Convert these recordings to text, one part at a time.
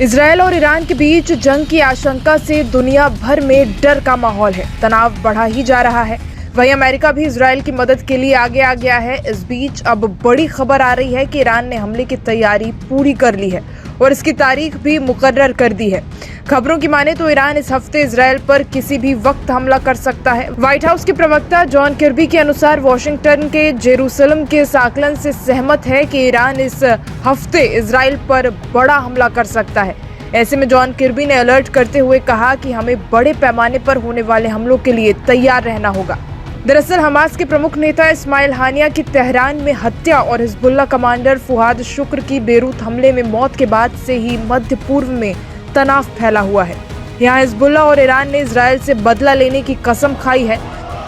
Israel और Iran के बीच जंग की आशंका से दुनिया भर में डर का माहौल है। तनाव बढ़ा ही जा रहा है। वहीं अमेरिका भी इजरायल की मदद के लिए आगे आ गया है। इस बीच अब बड़ी खबर आ रही है कि ईरान ने हमले की तैयारी पूरी कर ली है और इसकी तारीख भी मुकर्रर कर दी है। खबरों की माने तो ईरान इस हफ्ते इजरायल पर किसी भी वक्त हमला कर सकता है। व्हाइट हाउस के प्रवक्ता जॉन किर्बी के अनुसार वॉशिंगटन के जेरूसलम के इस आकलन से सहमत है कि ईरान इस हफ्ते इजरायल पर बड़ा हमला कर सकता है। ऐसे में जॉन किर्बी ने अलर्ट करते हुए कहा कि हमें बड़े पैमाने पर होने वाले हमलों के लिए तैयार रहना होगा। दरअसल हमास के प्रमुख नेता इस्माइल हानिया की तेहरान में हत्या और हिजबुल्लाह कमांडर फुआद शुक्र की बेरूत हमले में मौत के बाद से ही मध्य पूर्व में तनाव फैला हुआ है। यहाँ हिजबुल्लाह और ईरान ने इजरायल से बदला लेने की कसम खाई है।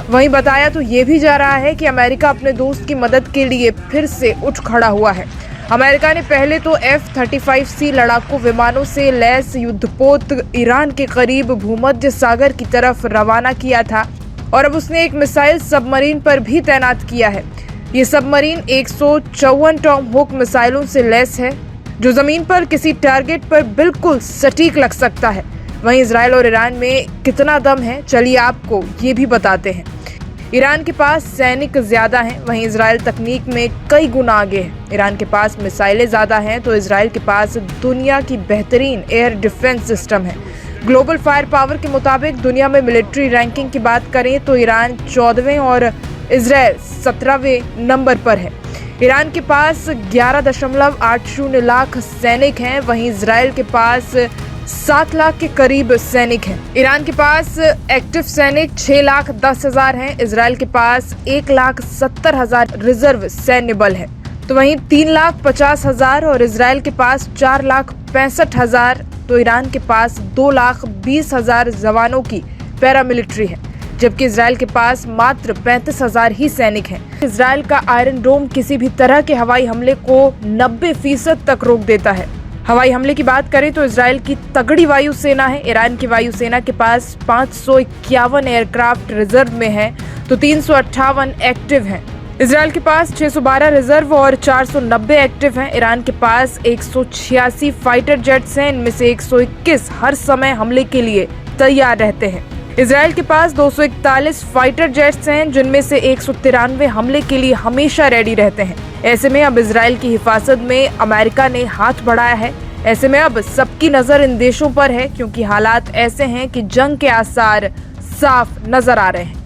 वहीं बताया तो ये भी जा रहा है कि अमेरिका अपने दोस्त की मदद के लिए फिर से उठ खड़ा हुआ है। अमेरिका ने पहले तो F-35C लड़ाकू विमानों से लैस युद्धपोत ईरान के करीब भूमध्य सागर की तरफ रवाना किया था और अब उसने एक मिसाइल सबमरीन पर भी तैनात किया है। ये सबमरीन 154 टॉमहोक मिसाइलों से लैस है जो जमीन पर किसी टारगेट पर बिल्कुल सटीक लग सकता है। वहीं इजरायल और ईरान में कितना दम है, चलिए आपको ये भी बताते हैं। ईरान के पास सैनिक ज्यादा हैं, वहीं इजरायल तकनीक में कई गुना आगे है। ईरान के पास मिसाइलें ज्यादा हैं तो इजरायल के पास दुनिया की बेहतरीन एयर डिफेंस सिस्टम है। ग्लोबल फायर पावर के मुताबिक दुनिया में मिलिट्री रैंकिंग की बात करें तो ईरान 14वें और इजरायल 17वें नंबर पर है। ईरान के पास 11.80 लाख सैनिक हैं, वहीं इजरायल के पास 7 लाख के करीब सैनिक हैं। ईरान के पास एक्टिव सैनिक 6,10,000 हैं। इजरायल के पास 1,70,000 रिजर्व सैन्य बल है, तो वहीं 3,50,000 और इजरायल के पास 4,65,000, तो ईरान के पास 2,20,000 जवानों की पैरामिलिट्री है, जबकि इजरायल के पास मात्र 35,000 ही सैनिक हैं। इजरायल का आयरन डोम किसी भी तरह के हवाई हमले को 90% तक रोक देता है। हवाई हमले की बात करें तो इजरायल की तगड़ी वायुसेना है। ईरान की वायुसेना के पास 551 एयरक्राफ्ट रिजर्व में है, तो 358 एक्टिव हैं। इजरायल के पास 612 रिजर्व और 490 एक्टिव हैं। ईरान के पास 186 फाइटर जेट्स हैं, इनमें से 121 हर समय हमले के लिए तैयार रहते हैं। इजरायल के पास 241 फाइटर जेट्स हैं, जिनमें से 193 हमले के लिए हमेशा रेडी रहते हैं। ऐसे में अब इजरायल की हिफाजत में अमेरिका ने हाथ बढ़ाया है। ऐसे में अब सबकी नजर इन देशों पर है, क्योंकि हालात ऐसे हैं कि जंग के आसार साफ नजर आ रहे हैं।